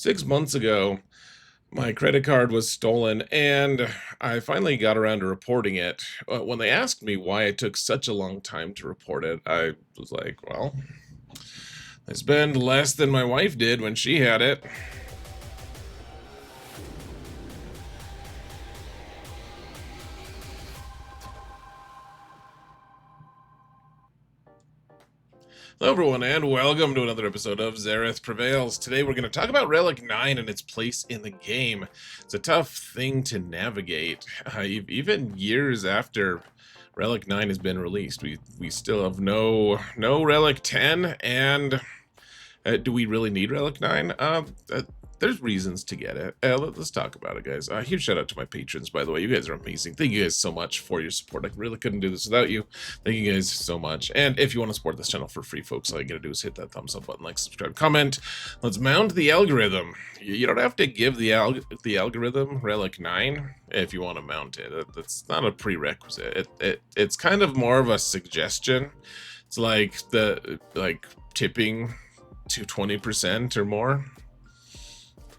6 months ago, my credit card was stolen, and I finally got around to reporting it. When they asked me why it took such a long time to report it, I was like, well, I spend less than my wife did when she had it. Hello, everyone, and welcome to another episode of Zareth Prevails. Today, we're going to talk about Relic 9 and its place in the game. It's a tough thing to navigate. Even years after Relic 9 has been released, we still have no Relic 10, and do we really need Relic 9? There's reasons to get it. Let's talk about it, guys. Huge shout out to my patrons, by the way. You guys are amazing. Thank you guys so much for your support. I really couldn't do this without you. Thank you guys so much. And if you want to support this channel for free, folks, all you gotta do is hit that thumbs up button, like, subscribe, comment. Let's mount the algorithm. You don't have to give the algorithm Relic 9 if you want to mount it. That's not a prerequisite. It's kind of more of a suggestion. It's like tipping to 20% or more.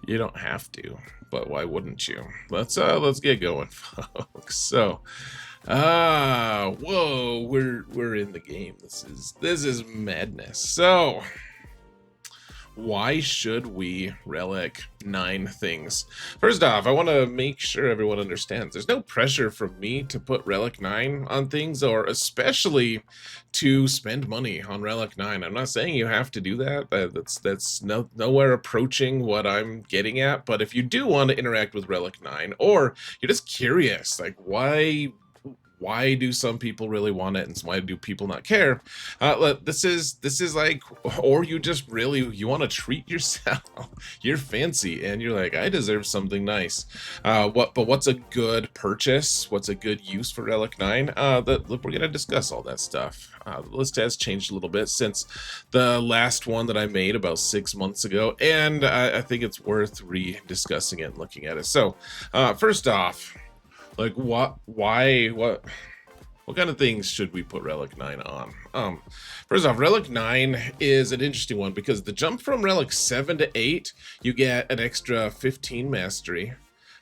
You don't have to, but why wouldn't you? Let's get going, folks. So, whoa, we're in the game. This is madness. So, why should we Relic 9 things? First off, I want to make sure everyone understands there's no pressure from me to put Relic 9 on things, or especially to spend money on Relic 9. I'm not saying you have to do that. That's nowhere approaching what I'm getting at. But if you do want to interact with Relic 9, or you're just curious, like why do some people really want it and why do people not care? This is like, or you just really, you want to treat yourself. You're fancy and you're like, I deserve something nice. But what's a good purchase? What's a good use for Relic 9? We're gonna discuss all that stuff. The list has changed a little bit since the last one that I made about 6 months ago, and I think it's worth re-discussing it and looking at it. So, first off, like what kind of things should we put Relic 9 on? First off, Relic 9 is an interesting one because the jump from Relic 7 to 8, you get an extra 15 mastery,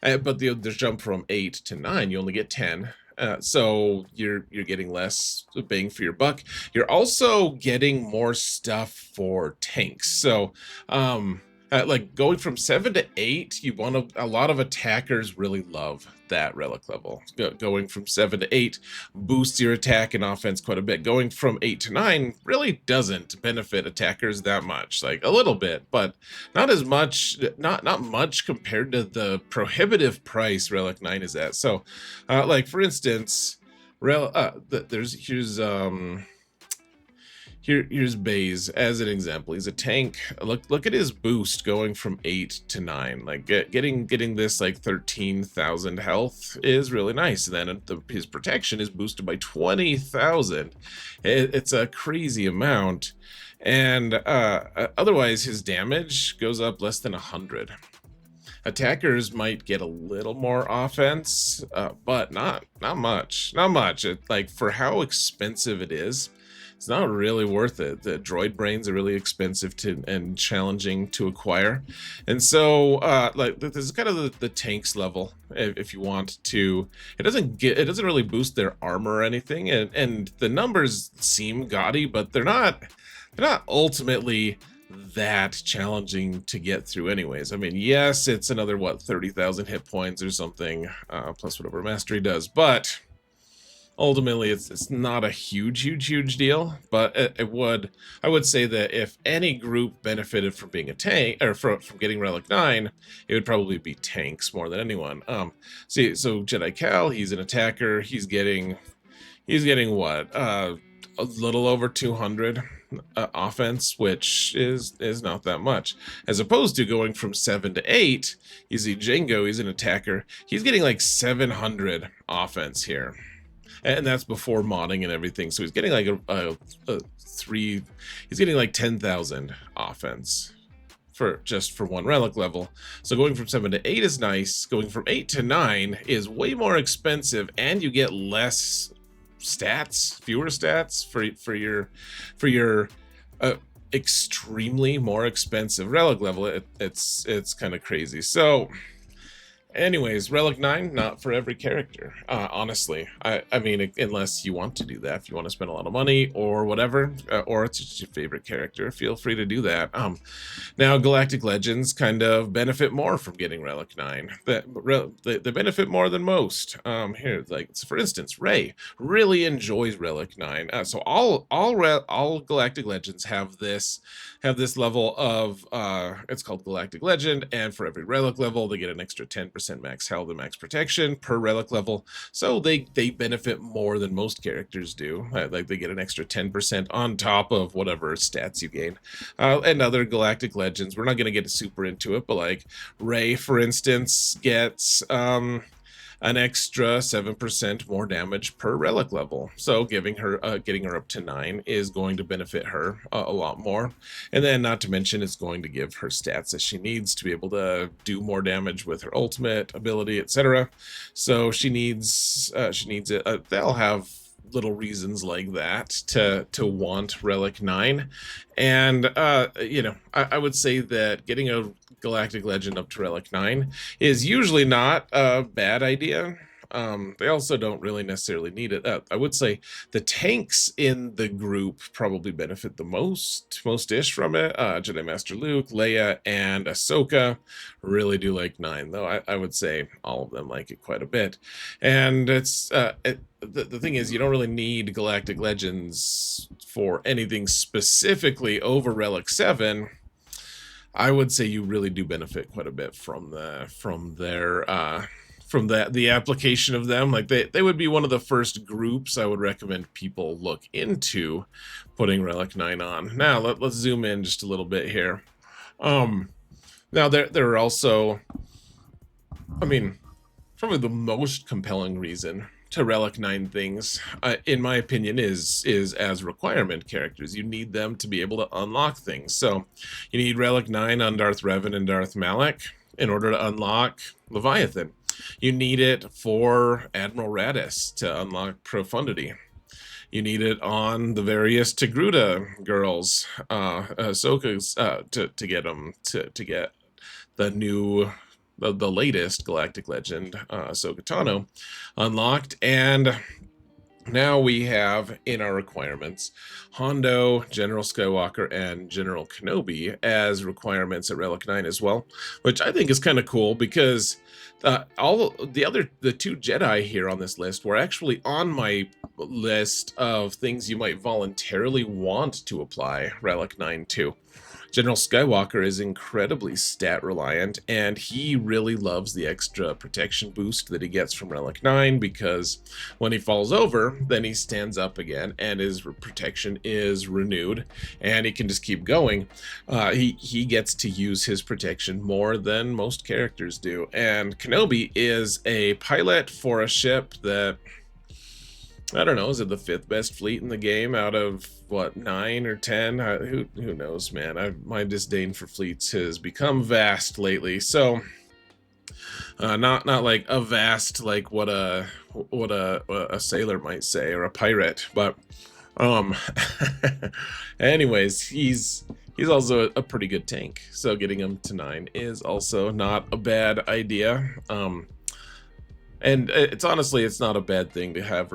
but the jump from 8 to 9, you only get 10. So you're getting less bang for your buck. You're also getting more stuff for tanks. So like going from 7 to 8, a lot of attackers really love that relic level. Going from 7 to 8 boosts your attack and offense quite a bit. Going from 8 to 9 really doesn't benefit attackers that much. Like a little bit, but not as much. Not much compared to the prohibitive price Relic 9 is at. So, like for instance, Here's Baze as an example. He's a tank. Look at his boost going from 8 to 9. Like getting this like 13,000 health is really nice. And then his protection is boosted by 20,000. It's a crazy amount. And otherwise his damage goes up less than 100. Attackers might get a little more offense, but not much. Not much. Like for how expensive it is, it's not really worth it. The droid brains are really expensive and challenging to acquire. And so like this is kind of the tanks level if you want to. It doesn't really boost their armor or anything, and the numbers seem gaudy, but they're not ultimately that challenging to get through anyways. I mean, yes, it's another 30,000 hit points or something, plus whatever mastery does, but ultimately it's not a huge deal. But I would say that if any group benefited from being a tank, or from getting Relic 9, it would probably be tanks more than anyone. See, so Jedi Cal, he's an attacker. He's getting what, a little over 200 offense, which is not that much, as opposed to going from 7 to 8. You see Django, he's an attacker. He's getting like 700 offense here. And that's before modding and everything. So he's getting like he's getting like 10,000 offense for one relic level. So going from 7 to 8 is nice. Going from 8 to 9 is way more expensive, and you get less stats, fewer stats for your extremely more expensive relic level, it's kind of crazy. So anyways, Relic 9, not for every character, honestly. I mean, unless you want to do that, if you want to spend a lot of money or whatever, or it's just your favorite character, feel free to do that. Now, Galactic Legends kind of benefit more from getting Relic 9. They benefit more than most. Here, like, for instance, Ray really enjoys Relic 9. So all Galactic Legends have this level of, it's called Galactic Legend, and for every relic level, they get an extra 10% max health and max protection per relic level. So they benefit more than most characters do. Like, they get an extra 10% on top of whatever stats you gain. And other Galactic Legends, we're not going to get super into it, but like Ray, for instance, gets an extra 7% more damage per relic level. So getting her up to 9 is going to benefit her a lot more. And then, not to mention, it's going to give her stats that she needs to be able to do more damage with her ultimate ability, etc. So she needs it. They'll have little reasons like that to want Relic 9. And I would say that getting a Galactic Legend up to Relic 9 is usually not a bad idea. They also don't really necessarily need it. I would say the tanks in the group probably benefit the most-ish from it. Jedi Master Luke, Leia, and Ahsoka really do like 9, though. I would say all of them like it quite a bit. And it's the thing is, you don't really need Galactic Legends for anything specifically over Relic 7. I would say you really do benefit quite a bit from the application of them. Like, they would be one of the first groups I would recommend people look into putting Relic 9 on. Now let's zoom in just a little bit here. Now there are also, I mean, probably the most compelling reason to Relic 9 things, in my opinion, is as requirement characters. You need them to be able to unlock things. So you need Relic 9 on Darth Revan and Darth Malak in order to unlock Leviathan. You need it for Admiral Radis to unlock Profundity. You need it on the various Togruta girls, Ahsoka's, to get them to get the latest Galactic Legend, Ahsoka Tano, unlocked. And now we have in our requirements Hondo, General Skywalker, and General Kenobi as requirements at Relic 9 as well, which I think is kind of cool, because all the two Jedi here on this list were actually on my list of things you might voluntarily want to apply Relic 9 to. General Skywalker is incredibly stat reliant, and he really loves the extra protection boost that he gets from Relic 9, because when he falls over, then he stands up again and his protection is renewed, and he can just keep going. He gets to use his protection more than most characters do. And Kenobi is a pilot for a ship that, I don't know, is it the 5th best fleet in the game out of, what, 9 or 10? Who knows, man? My disdain for fleets has become vast lately. So, not like a vast, like what a sailor might say, or a pirate, but anyways, he's also a pretty good tank. So getting him to 9 is also not a bad idea. And it's not a bad thing to have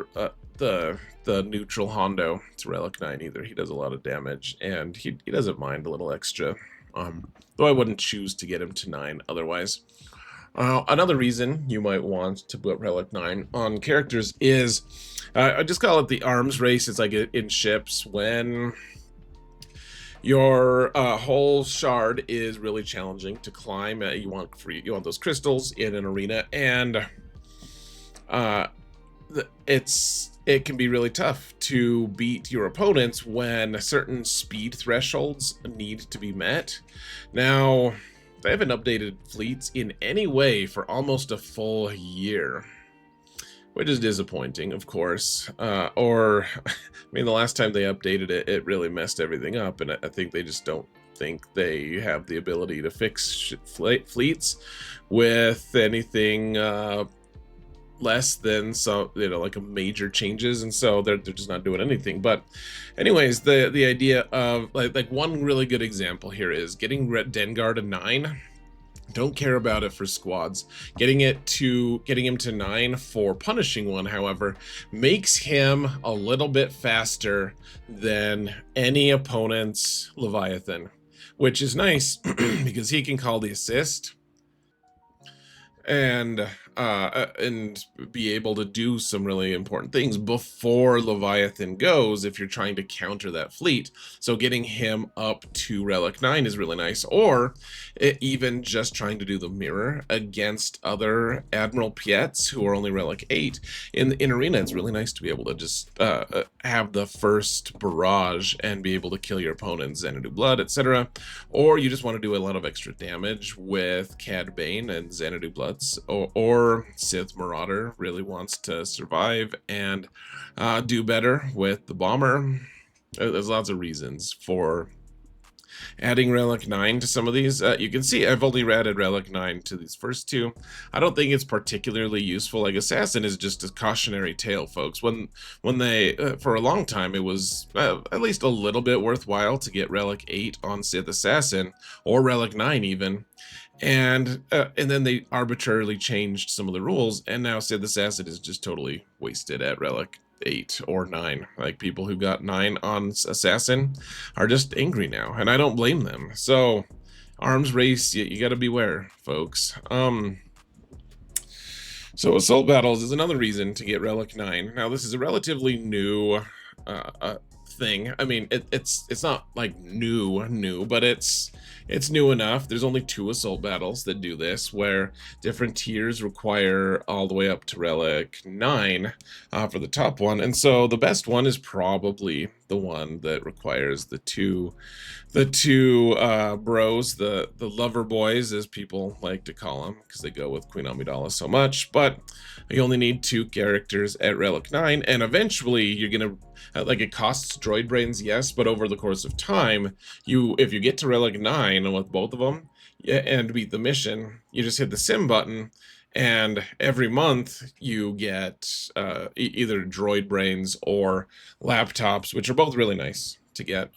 the neutral Hondo to Relic 9 either. He does a lot of damage, and he doesn't mind a little extra. Though I wouldn't choose to get him to 9 otherwise. Another reason you might want to put Relic 9 on characters is, I just call it the arms race. It's like in ships, when your whole shard is really challenging to climb. You want those crystals in an arena, and it can be really tough to beat your opponents when certain speed thresholds need to be met. Now, they haven't updated fleets in any way for almost a full year, which is disappointing, of course. I mean, the last time they updated it, it really messed everything up, and I think they just don't think they have the ability to fix fleets with anything less than some, like a major changes, and so they're just not doing anything. But anyways, the idea of like one really good example here is getting Dengar to 9. Don't care about it for squads. Getting him to 9 for punishing one, however, makes him a little bit faster than any opponent's Leviathan, which is nice because he can call the assist and be able to do some really important things before Leviathan goes if you're trying to counter that fleet. So getting him up to Relic 9 is really nice, or even just trying to do the mirror against other Admiral Piets who are only Relic 8. In Arena, it's really nice to be able to just have the first barrage and be able to kill your opponent's Xanadu Blood, etc. Or you just want to do a lot of extra damage with Cad Bane and Xanadu Bloods, or Sith Marauder really wants to survive and do better with the bomber. There's lots of reasons for adding Relic 9 to some of these. You can see I've only added Relic 9 to these first two. I don't think it's particularly useful. Like Assassin is just a cautionary tale, folks. When they, for a long time, it was at least a little bit worthwhile to get Relic 8 on Sith Assassin, or Relic 9 even. And then they arbitrarily changed some of the rules, and now Sith Assassin is just totally wasted at Relic 8 or 9. Like, people who got 9 on Assassin are just angry now, and I don't blame them. So, arms race, you gotta beware, folks. So Assault Battles is another reason to get Relic 9. Now, this is a relatively new thing. I mean, it's not like new, but it's new enough. There's only 2 Assault Battles that do this, where different tiers require all the way up to Relic 9 for the top one. And so the best one is probably the one that requires the two bros, the lover boys, as people like to call them, because they go with Queen Amidala so much. But you only need 2 characters at Relic 9, and eventually you're gonna like, it costs droid brains, yes, but over the course of time, if you get to Relic 9 with both of them and beat the mission, you just hit the sim button, and every month you get either droid brains or laptops, which are both really nice to get.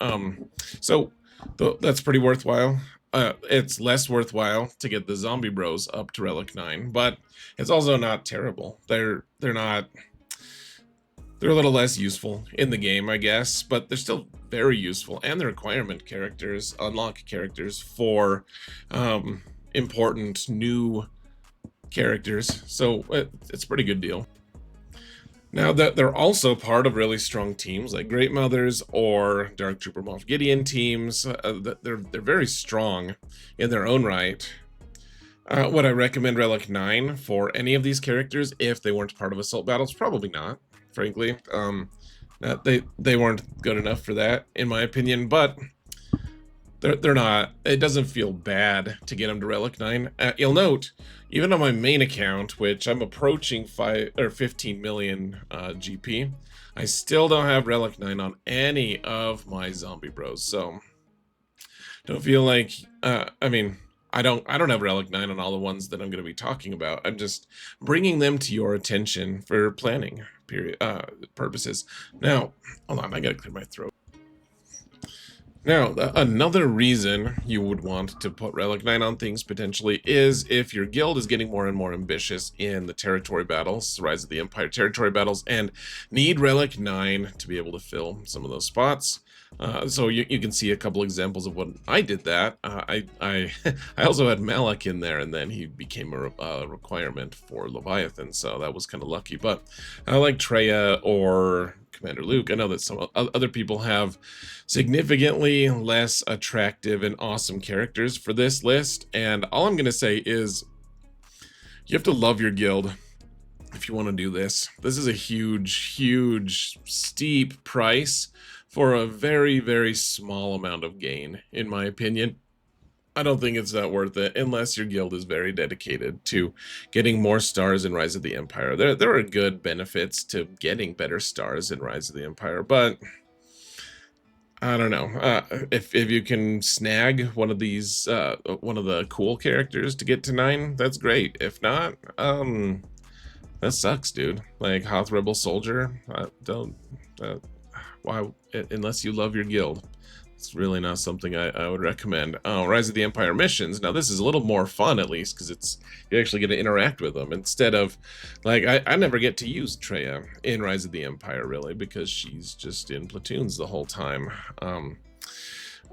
So that's pretty worthwhile. It's less worthwhile to get the zombie bros up to Relic 9, but it's also not terrible. They're a little less useful in the game, I guess, but they're still very useful, and the requirement characters unlock characters for important new characters, so it's a pretty good deal. Now that they're also part of really strong teams like Great Mothers or Dark Trooper Moff Gideon teams, they're very strong in their own right. Would I recommend Relic 9 for any of these characters if they weren't part of Assault Battles? Probably not, frankly. They weren't good enough for that, in my opinion, but they're not. It doesn't feel bad to get them to Relic 9. You'll note, even on my main account, which I'm approaching 15 million GP, I still don't have Relic 9 on any of my zombie bros, so don't feel like, I mean, I don't have Relic 9 on all the ones that I'm going to be talking about. I'm just bringing them to your attention for planning purposes. Now, hold on, I gotta clear my throat. Now, another reason you would want to put Relic 9 on things potentially is if your guild is getting more and more ambitious in the territory battles, Rise of the Empire territory battles, and need Relic 9 to be able to fill some of those spots. So you can see a couple examples of when I did that. I also had Malak in there, and then he became a requirement for Leviathan, so that was kind of lucky. But I like Treya or Commander Luke. I know that some other people have significantly less attractive and awesome characters for this list, and all I'm going to say is you have to love your guild if you want to do this. This is a huge, steep price for a very, very small amount of gain, in my opinion. I don't think it's that worth it unless your guild is very dedicated to getting more stars in Rise of the Empire. There are good benefits to getting better stars in Rise of the Empire, but I don't know. If you can snag one of these, one of the cool characters to get to 9, that's great. If not, That sucks, dude. Like Hoth Rebel Soldier, don't. Why? Unless you love your guild, it's really not something I would recommend. Oh, Rise of the Empire missions. Now this is a little more fun, at least, because it's you actually get to interact with them instead of, like, I never get to use Treya in Rise of the Empire really because she's just in platoons the whole time.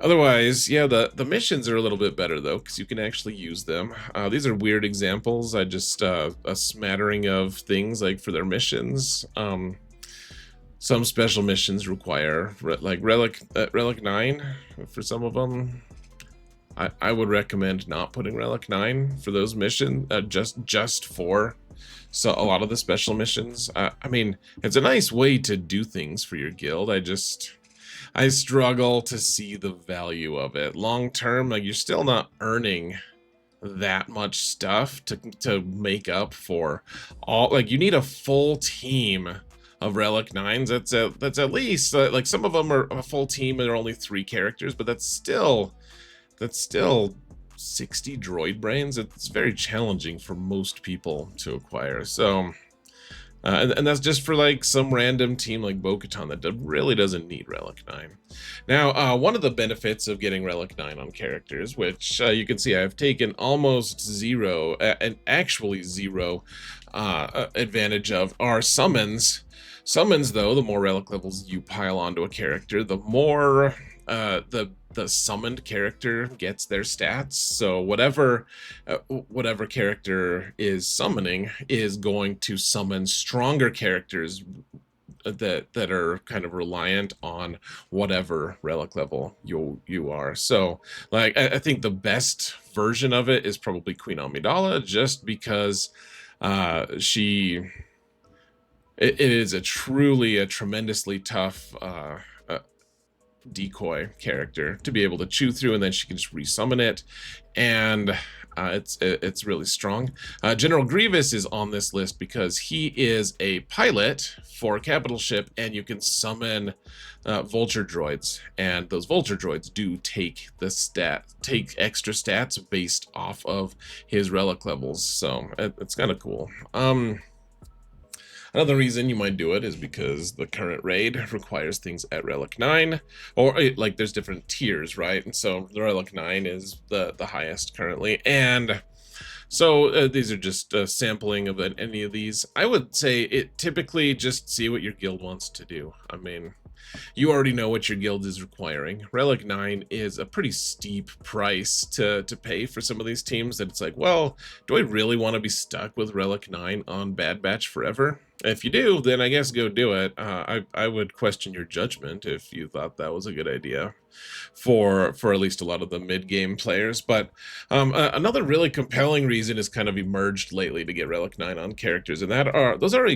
Otherwise, yeah, the missions are a little bit better though, because you can actually use them. These are weird examples. I just a smattering of things like for their missions. Some special missions require like Relic 9 for some of them. I would recommend not putting Relic 9 for those missions, just for so a lot of the special missions. I mean, it's a nice way to do things for your guild. I struggle to see the value of it long term. Like, you're still not earning that much stuff to make up for all. Like, you need a full team of Relic 9s. That's at least like some of them are a full team and they're only 3 characters, but that's still 60 droid brains. It's very challenging for most people to acquire. So and that's just for like some random team like Bo-Katan that really doesn't need Relic 9. Now, one of the benefits of getting Relic 9 on characters, which you can see I've taken almost zero, and actually zero advantage of, are summons. Summons, though, the more relic levels you pile onto a character, the more the summoned character gets their stats. So whatever character is summoning is going to summon stronger characters that are kind of reliant on whatever relic level you are. So, like, I think the best version of it is probably Queen Amidala, just because she it is a tremendously tough decoy character to be able to chew through, and then she can just resummon it, and it's really strong. General Grievous is on this list because he is a pilot for a capital ship, and you can summon vulture droids, and those vulture droids do take extra stats based off of his relic levels, so it's kind of cool. Another reason you might do it is because the current raid requires things at Relic 9, or like there's different tiers, right? And so the Relic 9 is the highest currently, and so these are just a sampling of any of these. I would say it typically just see what your guild wants to do. I mean, you already know what your guild is requiring. Relic 9 is a pretty steep price to pay for some of these teams that it's like, well, do I really want to be stuck with Relic 9 on Bad Batch forever? If you do, then I guess go do it. I would question your judgment if you thought that was a good idea for at least a lot of the mid-game players. But another really compelling reason has kind of emerged lately to get Relic 9 on characters, and those are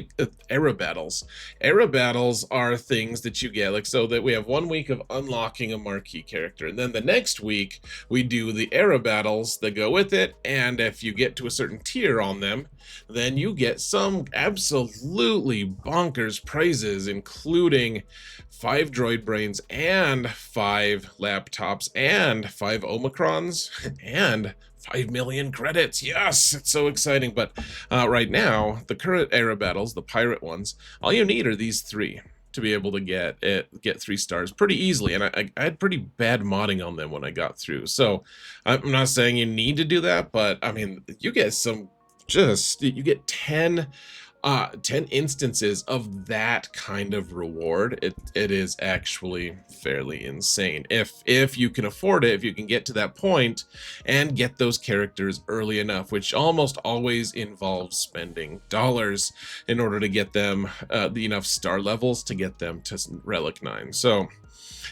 era battles. Era battles are things that you get, like, so that we have 1 week of unlocking a marquee character, and then the next week we do the era battles that go with it, and if you get to a certain tier on them, then you get some absolutely bonkers prizes, including 5 droid brains and 5 laptops and 5 Omicrons and 5 million credits. Yes, it's so exciting. But right now, the current era battles, the pirate ones, all you need are these 3 to be able to get 3 stars pretty easily, and I had pretty bad modding on them when I got through. So I'm not saying you need to do that, but I mean, you get you get 10 instances of that kind of reward. It is actually fairly insane if you can afford it, if you can get to that point and get those characters early enough, which almost always involves spending dollars in order to get them the enough star levels to get them to Relic 9. So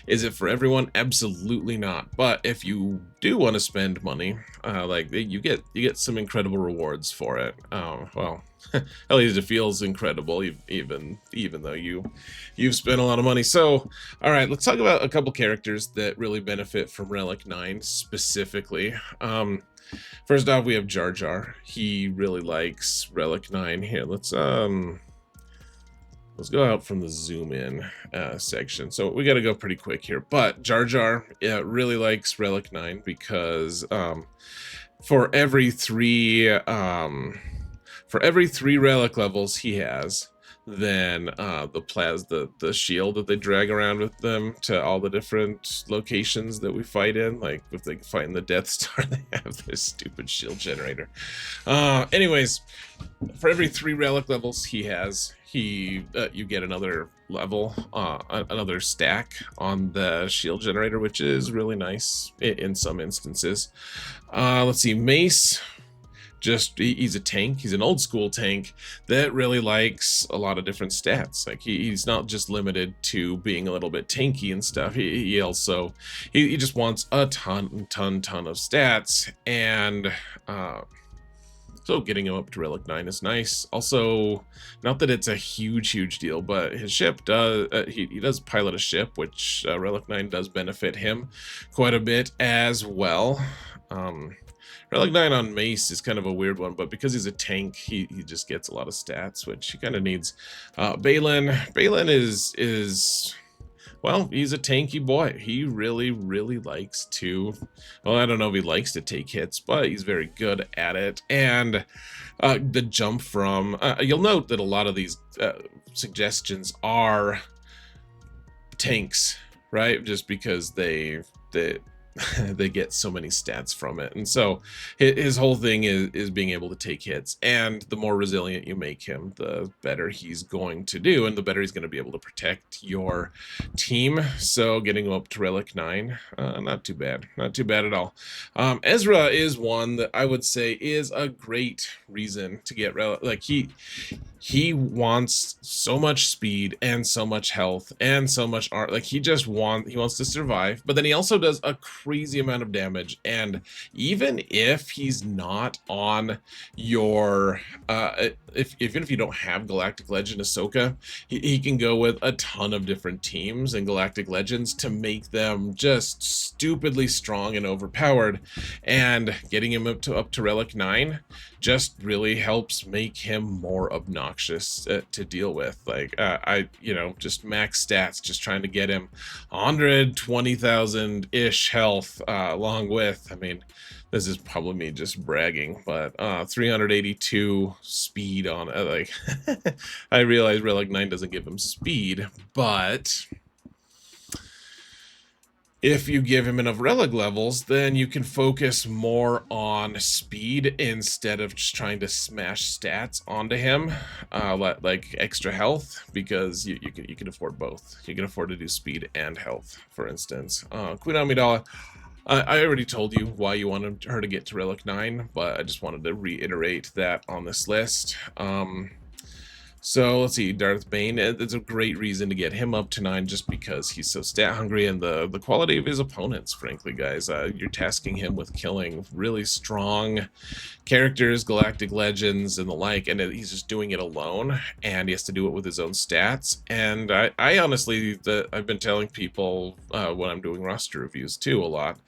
is it for everyone? Absolutely not. But if you do want to spend money, like, you get some incredible rewards for it. Well, at least it feels incredible, even though you've spent a lot of money. So, all right, let's talk about a couple characters that really benefit from Relic 9 specifically. First off, we have Jar Jar. He really likes Relic 9. Here, let's go out from the zoom in section. So we got to go pretty quick here. But Jar Jar really likes Relic 9 because for every 3 For every 3 relic levels he has, then the shield that they drag around with them to all the different locations that we fight in, like if they fight in the Death Star, they have this stupid shield generator. Anyways, for every 3 relic levels he has, you get another level, another stack on the shield generator, which is really nice in some instances. Let's see, Mace. He's a tank. He's an old school tank that really likes a lot of different stats. Like he's not just limited to being a little bit tanky and stuff. He also just wants a ton of stats, and so getting him up to Relic 9 is nice. Also, not that it's a huge deal, but his ship does he does pilot a ship, which Relic 9 does benefit him quite a bit as well. Relic 9 on Mace is kind of a weird one, but because he's a tank, he just gets a lot of stats, which he kind of needs. Balin is well, he's a tanky boy. He really likes to, well, I don't know if he likes to take hits, but he's very good at it. And the jump from, you'll note that a lot of these suggestions are tanks, right? Just because they get so many stats from it. And so his whole thing is being able to take hits, and the more resilient you make him, the better he's going to do, and the better he's going to be able to protect your team. So getting him up to Relic 9, not too bad at all. Ezra is one that I would say is a great reason to get Relic. Like he wants so much speed and so much health and so much art. Like he wants to survive, but then he also does a crazy amount of damage. And even if he's not on your even if you don't have Galactic Legend Ahsoka, he can go with a ton of different teams and Galactic Legends to make them just stupidly strong and overpowered. And getting him up to Relic 9 just really helps make him more obnoxious to deal with. Like just max stats, just trying to get him 120,000 ish health, along with, I mean, this is probably me just bragging, but 382 speed on like I realize Relic 9 doesn't give him speed, but if you give him enough relic levels, then you can focus more on speed instead of just trying to smash stats onto him, like extra health, because you can afford both. You can afford to do speed and health, for instance. Queen Amidala, I already told you why you wanted her to get to Relic 9, but I just wanted to reiterate that on this list. So let's see, Darth Bane, it's a great reason to get him up to 9 just because he's so stat hungry, and the quality of his opponents, frankly, guys. You're tasking him with killing really strong characters, Galactic Legends, and the like, and he's just doing it alone, and he has to do it with his own stats. And I honestly, I've been telling people when I'm doing roster reviews too a lot,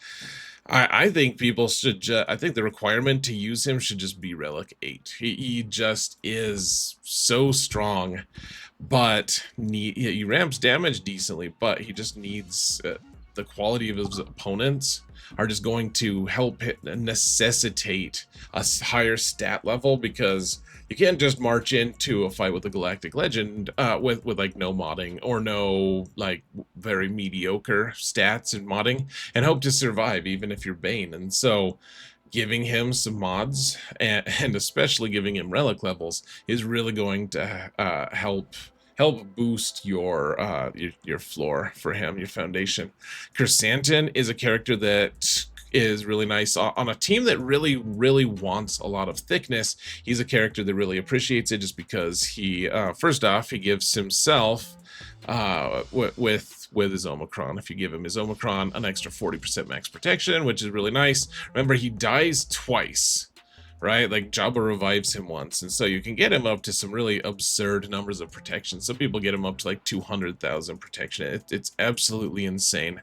I think people should I think the requirement to use him should just be Relic 8. He just is so strong, but he ramps damage decently, but he just needs the quality of his opponents are just going to help necessitate a higher stat level, because you can't just march into a fight with a Galactic Legend with like no modding or no like very mediocre stats and modding and hope to survive even if you're Bane. And so giving him some mods and especially giving him relic levels is really going to help boost your floor for him, your foundation. Chrysanthemum is a character that is really nice on a team that really wants a lot of thickness. He's a character that really appreciates it just because he first off, he gives himself with his Omicron. If you give him his Omicron, an extra 40% max protection, which is really nice. Remember, he dies twice, right? Like Jabba revives him once, and so you can get him up to some really absurd numbers of protection. Some people get him up to like 200,000 protection. It's absolutely insane.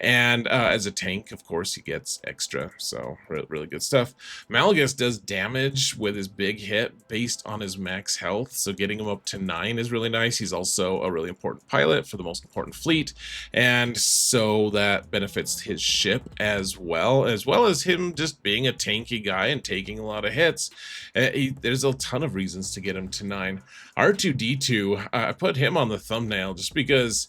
And as a tank, of course, he gets extra, so really good stuff. Malgus does damage with his big hit based on his max health, so getting him up to 9 is really nice. He's also a really important pilot for the most important fleet, and so that benefits his ship as well as him just being a tanky guy and taking a lot lot of hits. There's a ton of reasons to get him to 9. R2D2, I put him on the thumbnail just because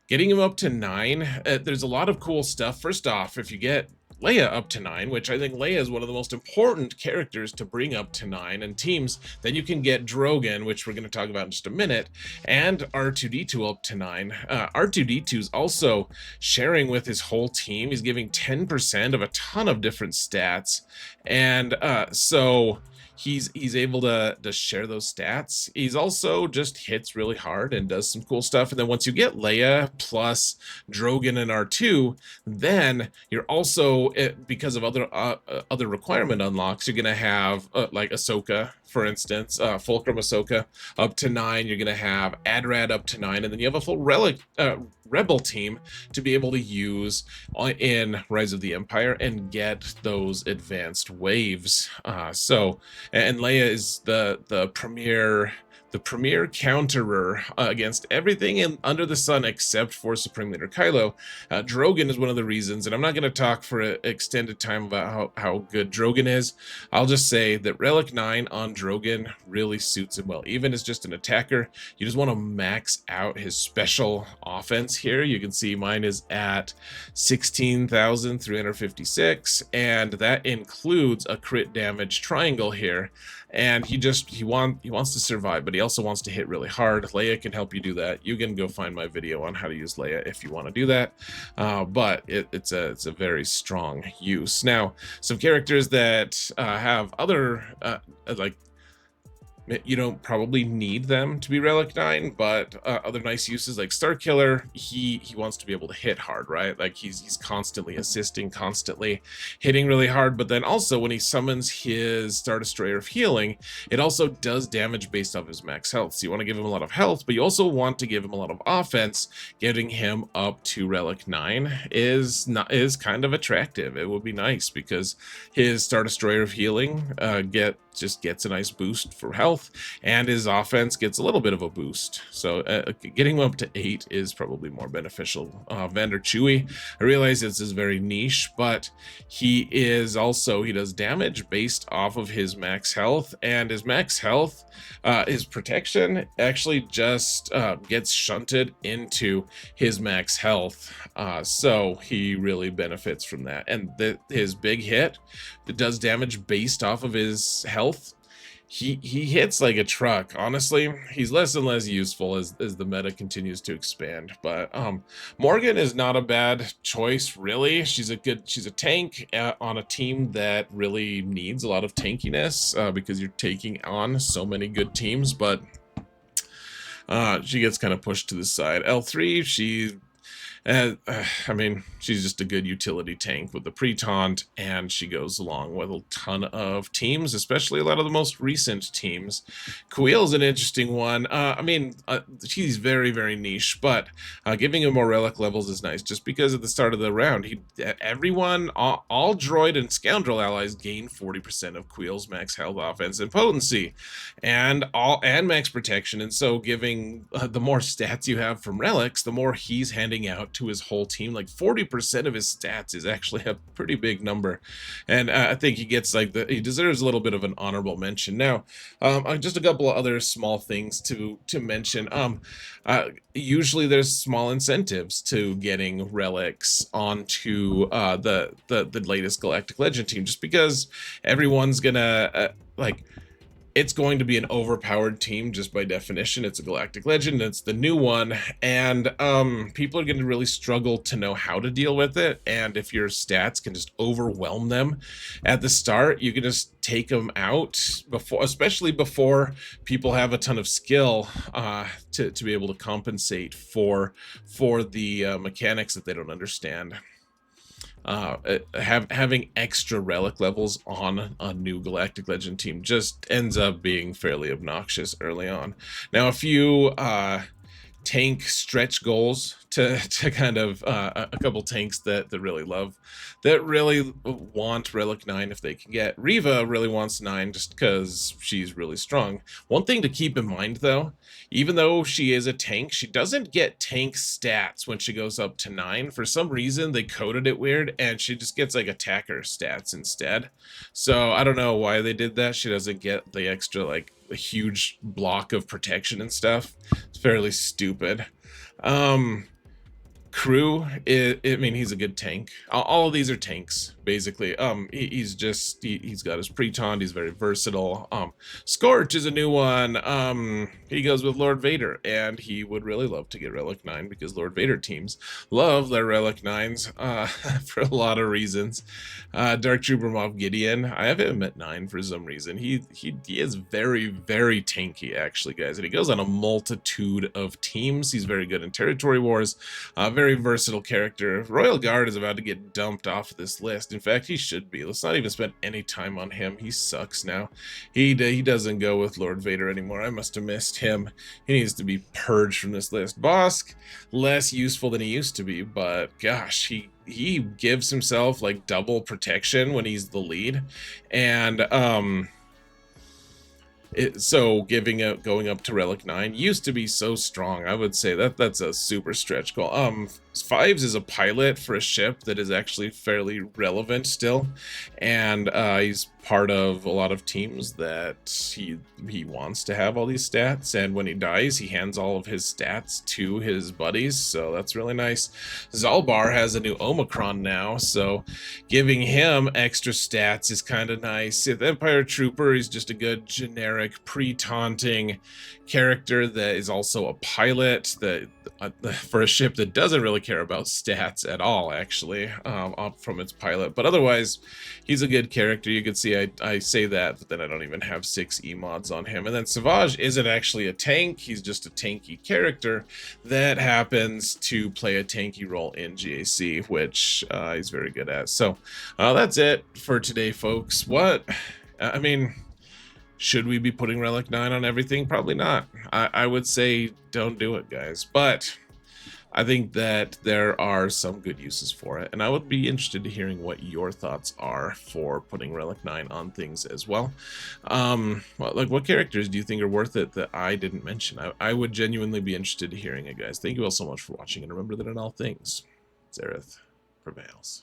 getting him up to 9, there's a lot of cool stuff. First off, if you get Leia up to 9, which I think Leia is one of the most important characters to bring up to 9 in teams, then you can get Drogon, which we're going to talk about in just a minute, and R2D2 up to 9. R2D2 is also sharing with his whole team. He's giving 10% of a ton of different stats, and so he's able to share those stats. He's also just hits really hard and does some cool stuff. And then once you get Leia plus Drogon and R2, then you're also, because of other requirement unlocks, you're gonna have like Ahsoka, for instance, Fulcrum Ahsoka up to 9. You're gonna have Adrad up to 9, and then you have a full Relic Rebel team to be able to use in Rise of the Empire and get those advanced waves. And Leia is the premier counterer against everything under the sun except for Supreme Leader Kylo. Drogon is one of the reasons, and I'm not going to talk for an extended time about how good Drogon is. I'll just say that Relic 9 on Drogon really suits him well. Even as just an attacker, you just want to max out his special offense here. You can see mine is at 16,356, and that includes a crit damage triangle here. And he wants to survive, but he also wants to hit really hard. Leia can help you do that. You can go find my video on how to use Leia if you want to do that. But it's a very strong use. Now, some characters that have other like, you don't probably need them to be Relic 9, but other nice uses like Starkiller, he wants to be able to hit hard, right? Like he's constantly assisting, constantly hitting really hard, but then also when he summons his Star Destroyer of Healing, it also does damage based off his max health. So you want to give him a lot of health, but you also want to give him a lot of offense. Getting him up to Relic 9 is kind of attractive. It would be nice because his Star Destroyer of Healing just gets a nice boost for health, and his offense gets a little bit of a boost. So getting him up to 8 is probably more beneficial. Vander Chewie, I realize this is very niche, but he does damage based off of his max health, and his max health, his protection actually just gets shunted into his max health. So he really benefits from that. And his big hit that does damage based off of his health, he hits like a truck. Honestly, he's less and less useful as the meta continues to expand. But Morgan is not a bad choice, really. She's a tank on a team that really needs a lot of tankiness because you're taking on so many good teams. But she gets kind of pushed to the side. L3, I mean, she's just a good utility tank with the pre-taunt, and she goes along with a ton of teams, especially a lot of the most recent teams. Kuiil's an interesting one. She's very, very niche, but giving him more relic levels is nice, just because at the start of the round, everyone, all droid and scoundrel allies gain 40% of Kuiil's max health, offense, and potency, and max protection. And so giving the more stats you have from relics, the more he's handing out to his whole team. Like 40% of his stats is actually a pretty big number, and I think he gets he deserves a little bit of an honorable mention. Now, just a couple of other small things to mention. Usually there's small incentives to getting relics onto the latest Galactic Legend team, just because everyone's gonna it's going to be an overpowered team just by definition. It's a Galactic Legend, it's the new one, and people are going to really struggle to know how to deal with it. And if your stats can just overwhelm them at the start, you can just take them out especially before people have a ton of skill to be able to compensate for the mechanics that they don't understand. Having extra relic levels on a new Galactic Legend team just ends up being fairly obnoxious early on. Now, a few tank stretch goals to kind of a couple tanks that really want Relic 9 if they can get. Riva really wants 9 just because she's really strong. One thing to keep in mind though, even though she is a tank, she doesn't get tank stats when she goes up to 9. For some reason they coded it weird and she just gets like attacker stats instead. So I don't know why they did that. She doesn't get the extra like a huge block of protection and stuff. It's fairly stupid. Crew, I mean, he's a good tank. All of these are tanks, basically. He's got his pre-taunt, he's very versatile. Scorch is a new one. He goes with Lord Vader, and he would really love to get Relic 9 because Lord Vader teams love their Relic 9s for a lot of reasons. Dark Trooper Moff Gideon, I have him at 9 for some reason. He is very, very tanky, actually, guys, and he goes on a multitude of teams. He's very good in territory wars. Very versatile character. Royal Guard is about to get dumped off of this list. In fact, he should be. Let's not even spend any time on him. He sucks now. He doesn't go with Lord Vader anymore. I must have missed him. He needs to be purged from this list. Bosk, less useful than he used to be, but gosh, he gives himself like double protection when he's the lead, and so going up to Relic 9 used to be so strong. I would say that's a super stretch goal. Fives is a pilot for a ship that is actually fairly relevant still, and he's part of a lot of teams that he wants to have all these stats, and when he dies he hands all of his stats to his buddies, so that's really nice. Zalbar has a new Omicron now, so giving him extra stats is kind of nice. Sith Empire Trooper is just a good generic pre-taunting character that is also a pilot that for a ship that doesn't really care about stats at all, actually, up from its pilot. But otherwise, he's a good character. You can see I say that, but then I don't even have 6 emods on him. And then Savage isn't actually a tank. He's just a tanky character that happens to play a tanky role in GAC, which he's very good at. So that's it for today, folks. I mean, should we be putting Relic 9 on everything? Probably not. I would say don't do it, guys. But I think that there are some good uses for it, and I would be interested in hearing what your thoughts are for putting Relic 9 on things as well. Like, what characters do you think are worth it that I didn't mention? I would genuinely be interested in hearing it, guys. Thank you all so much for watching, and remember that in all things, Zareth prevails.